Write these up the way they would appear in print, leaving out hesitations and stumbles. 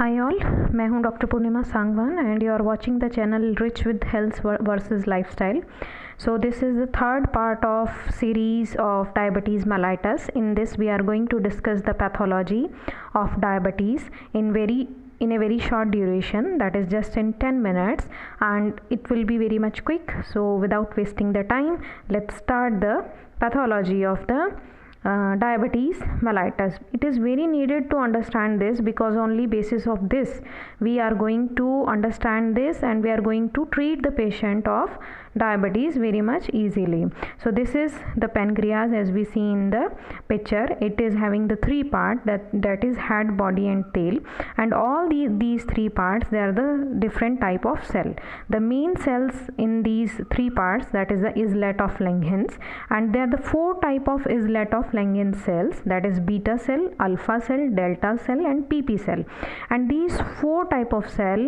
हाय all, मैं हूं doctor Purnima Sangwan and you are watching the channel rich with health versus lifestyle. So this is the third part of series of diabetes mellitus. In this we are going to discuss the pathology of diabetes in a very short duration, that is just in 10 minutes, and it will be very much quick. So without wasting the time, let's start the pathology of the diabetes mellitus. It is very needed to understand this because only basis of this we are going to understand this and we are going to treat the patient of diabetes very much easily. So this is the pancreas as we see in the picture. It is having the three parts, that is head, body and tail, and all these three parts, they are the different type of cell. The main cells in these three parts, that is the islet of Langerhans, and there are the four type of islet of Langerhans cells, that is beta cell, alpha cell, delta cell and PP cell. And these four type of cell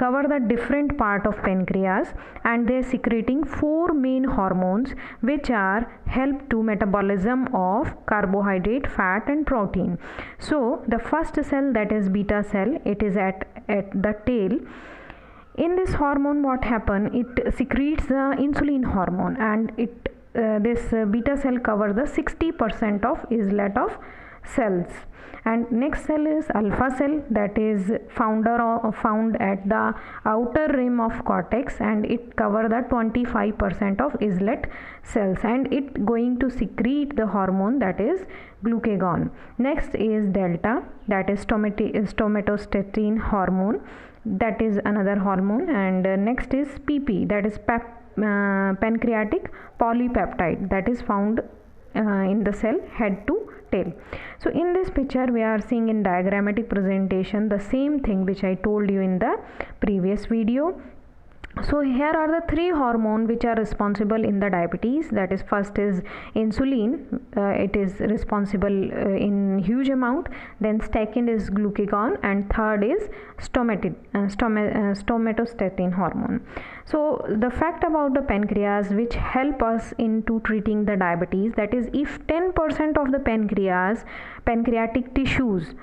cover the different part of pancreas, and they are secreting four main hormones which are help to metabolism of carbohydrate, fat and protein. So the first cell, that is beta cell, it is at the tail. In this hormone what happen, it secretes the insulin hormone, and this beta cell cover the 60% of islet of cells. And next cell is alpha cell, that is found at the outer rim of cortex, and it cover the 25% of islet cells, and it going to secrete the hormone, that is glucagon. Next is delta, that is somatostatin hormone, that is another hormone. And next is PP, that is pancreatic polypeptide, that is found in the cell head to tail. So in this picture we are seeing in diagrammatic presentation the same thing which I told you in the previous video. So here are the three hormones which are responsible in the diabetes. That is, first is insulin, it is responsible in huge amount. Then second is glucagon, and third is somatostatin hormone. So the fact about the pancreas which help us into treating the diabetes, that is, if 10% of the pancreatic tissues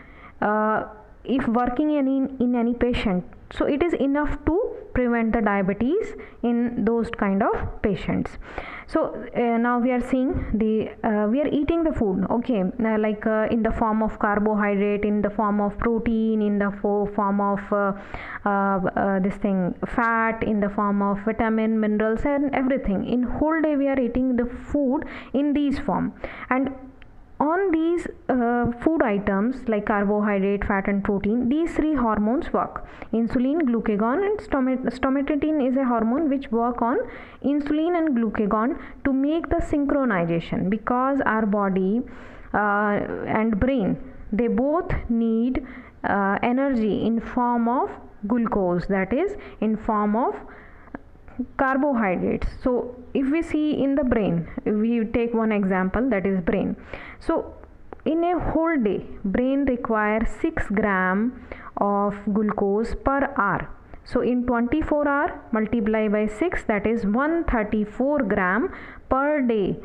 if working in any patient, so it is enough to prevent the diabetes in those kind of patients. So now we are seeing we are eating the food, okay, in the form of carbohydrate, in the form of protein, in the form of fat, in the form of vitamin, minerals and everything. In whole day we are eating the food in these form, and on these food items like carbohydrate, fat and protein, these three hormones work: insulin, glucagon and somatostatin is a hormone which work on insulin and glucagon to make the synchronization, because our body and brain, they both need energy in form of glucose, that is in form of carbohydrates. So if we see in the brain, we take one example, that is brain. So in a whole day, brain requires 6 gram of glucose per hour. So in 24 hours multiply by 6, that is 134 gram per day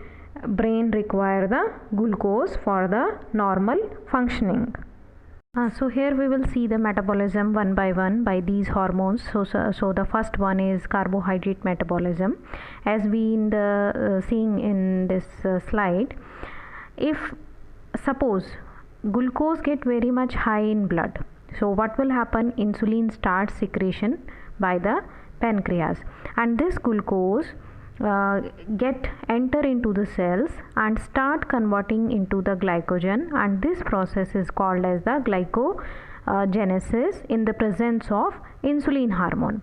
brain require the glucose for the normal functioning. So here we will see the metabolism one by one by these hormones. So the first one is carbohydrate metabolism. As we in the seeing in this slide, if suppose glucose get very much high in blood, so what will happen? Insulin starts secretion by the pancreas, and this glucose enter into the cells and start converting into the glycogen, and this process is called as the glycogenesis in the presence of insulin hormone.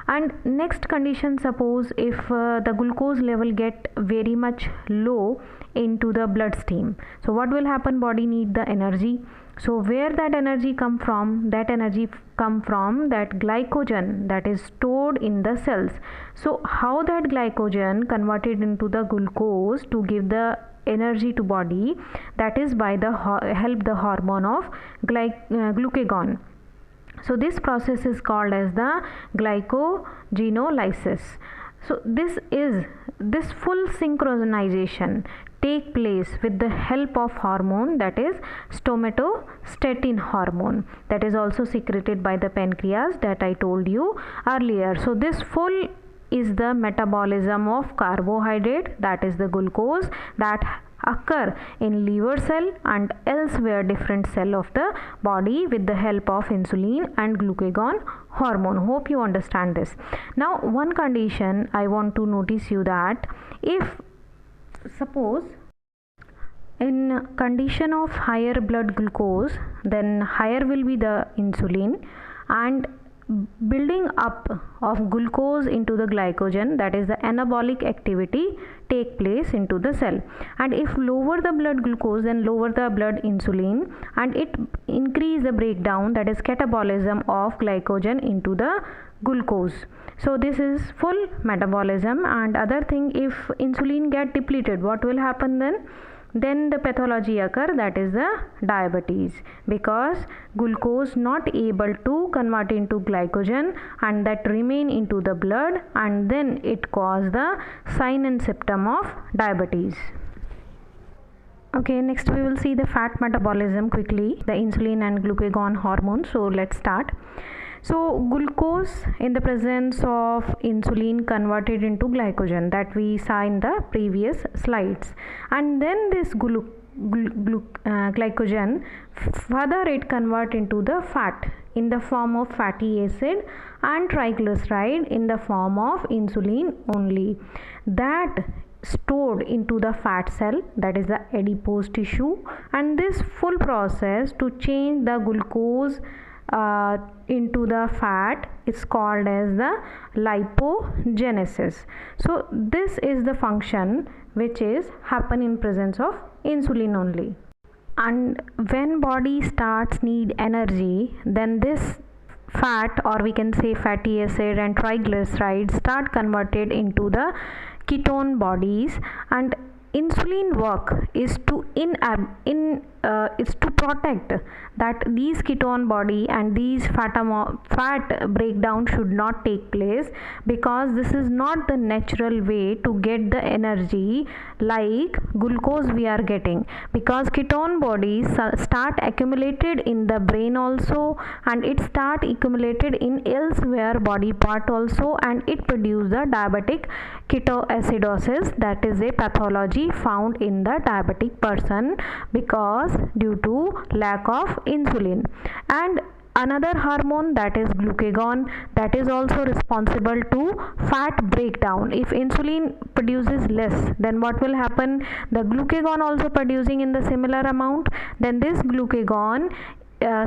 And next condition, suppose if the glucose level get very much low into the bloodstream, so what will happen? Body need the energy. So where that energy come from? That energy come from that glycogen that is stored in the cells. So how that glycogen converted into the glucose to give the energy to body? That is by the help the hormone of glucagon. So this process is called as the glycogenolysis. So this full synchronization take place with the help of hormone, that is somatostatin hormone, that is also secreted by the pancreas that I told you earlier. So this full is the metabolism of carbohydrate, that is the glucose, that occur in liver cell and elsewhere different cell of the body with the help of insulin and glucagon hormone. Hope you understand this. Now one condition I want to notice you, that if suppose in condition of higher blood glucose, then higher will be the insulin and building up of glucose into the glycogen, that is the anabolic activity take place into the cell. And if lower the blood glucose, then lower the blood insulin and it increase the breakdown, that is catabolism of glycogen into the glucose. So this is full metabolism. And other thing, if insulin get depleted, what will happen then? Then the pathology occur, that is the diabetes, because glucose not able to convert into glycogen and that remain into the blood, and then it cause the sign and symptom of diabetes. Okay, next we will see the fat metabolism quickly, the insulin and glucagon hormone. So let's start. So glucose in the presence of insulin converted into glycogen, that we saw in the previous slides, and then this glycogen further it convert into the fat in the form of fatty acid and triglyceride in the form of insulin only, that stored into the fat cell, that is the adipose tissue. And this full process to change the glucose into the fat is called as the lipogenesis. So this is the function which is happen in presence of insulin only. And when body starts need energy, then this fat, or we can say fatty acid and triglycerides, start converted into the ketone bodies, and insulin work is to protect that these ketone body and these fat breakdown should not take place, because this is not the natural way to get the energy like glucose we are getting, because ketone bodies start accumulated in the brain also, and it start accumulated in elsewhere body part also, and it produce the diabetic ketoacidosis, that is a pathology found in the diabetic person because due to lack of insulin. And another hormone, that is glucagon, that is also responsible to fat breakdown. If insulin produces less, then what will happen? The glucagon also producing in the similar amount, then this glucagon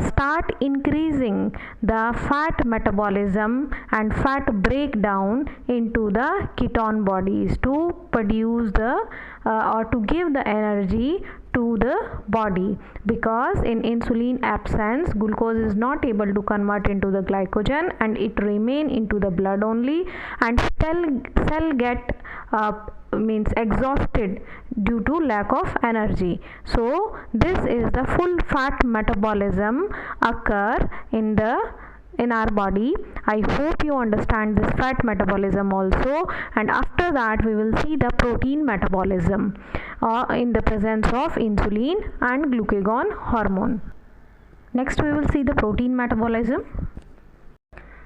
start increasing the fat metabolism and fat breakdown into the ketone bodies to produce the or to give the energy to the body, because in insulin absence glucose is not able to convert into the glycogen and it remain into the blood only, and cell get means exhausted due to lack of energy. So this is the full fat metabolism occur in our body. I hope you understand this fat metabolism also. And after that we will see the protein metabolism in the presence of insulin and glucagon hormone. Next we will see the protein metabolism.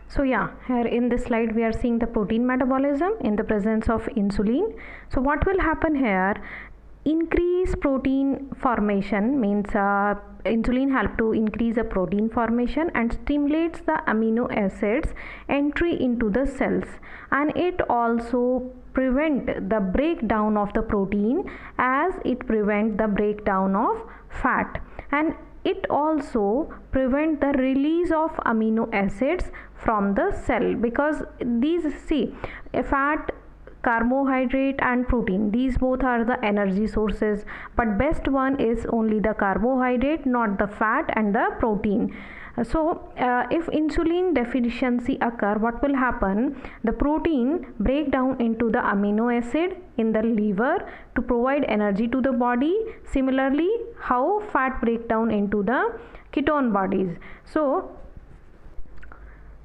So yeah, here in this slide we are seeing the protein metabolism in the presence of insulin. So what will happen here? Increase protein formation means insulin help to increase the protein formation and stimulates the amino acids entry into the cells, and it also prevent the breakdown of the protein as it prevent the breakdown of fat, and it also prevent the release of amino acids from the cell, because these fat, carbohydrate and protein, these both are the energy sources, but best one is only the carbohydrate, not the fat and the protein. So if insulin deficiency occur, what will happen? The protein break down into the amino acid in the liver to provide energy to the body. Similarly, how fat break down into the ketone bodies. So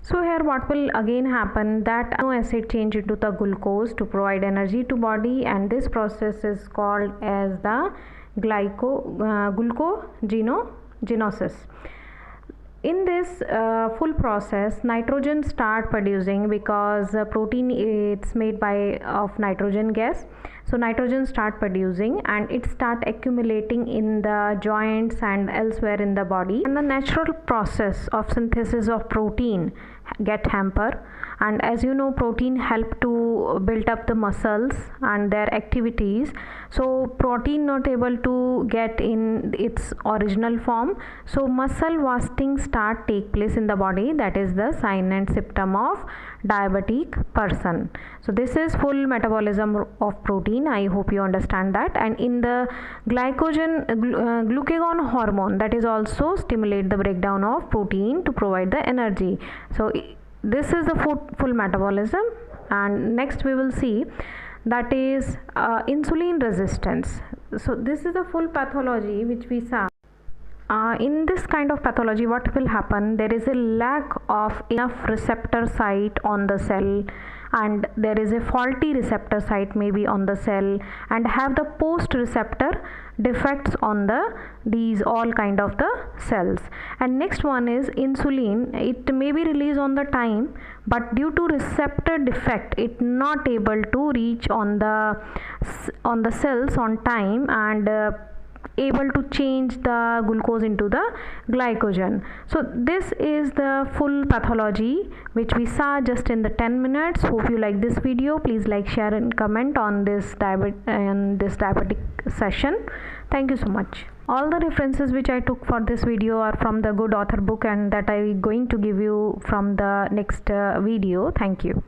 So here what will again happen, that amino acid change into the glucose to provide energy to body, and this process is called as the glucogenosis. In this full process, nitrogen start producing, because protein it's made of nitrogen gas. So nitrogen start producing and it start accumulating in the joints and elsewhere in the body, and the natural process of synthesis of protein get hamper. And as you know, protein help to build up the muscles and their activities, so protein not able to get in its original form, so muscle wasting start take place in the body. That is the sign and symptom of diabetic person. So this is full metabolism of protein. I hope you understand that. And in the glucagon hormone, that is also stimulate the breakdown of protein to provide the energy. So this is the full metabolism. And next we will see, that is insulin resistance. So this is the full pathology which we saw. In this kind of pathology, what will happen, there is a lack of enough receptor site on the cell, and there is a faulty receptor site maybe on the cell, and have the post receptor defects on these all kind of the cells. And next one is insulin, it may be released on the time, but due to receptor defect it not able to reach on the cells on time, and able to change the glucose into the glycogen. So this is the full pathology which we saw just in the 10 minutes. Hope you like this video. Please like, share and comment on this diabetic session. Thank you so much. All the references which I took for this video are from the good author book, and that I am going to give you from the next video. Thank you.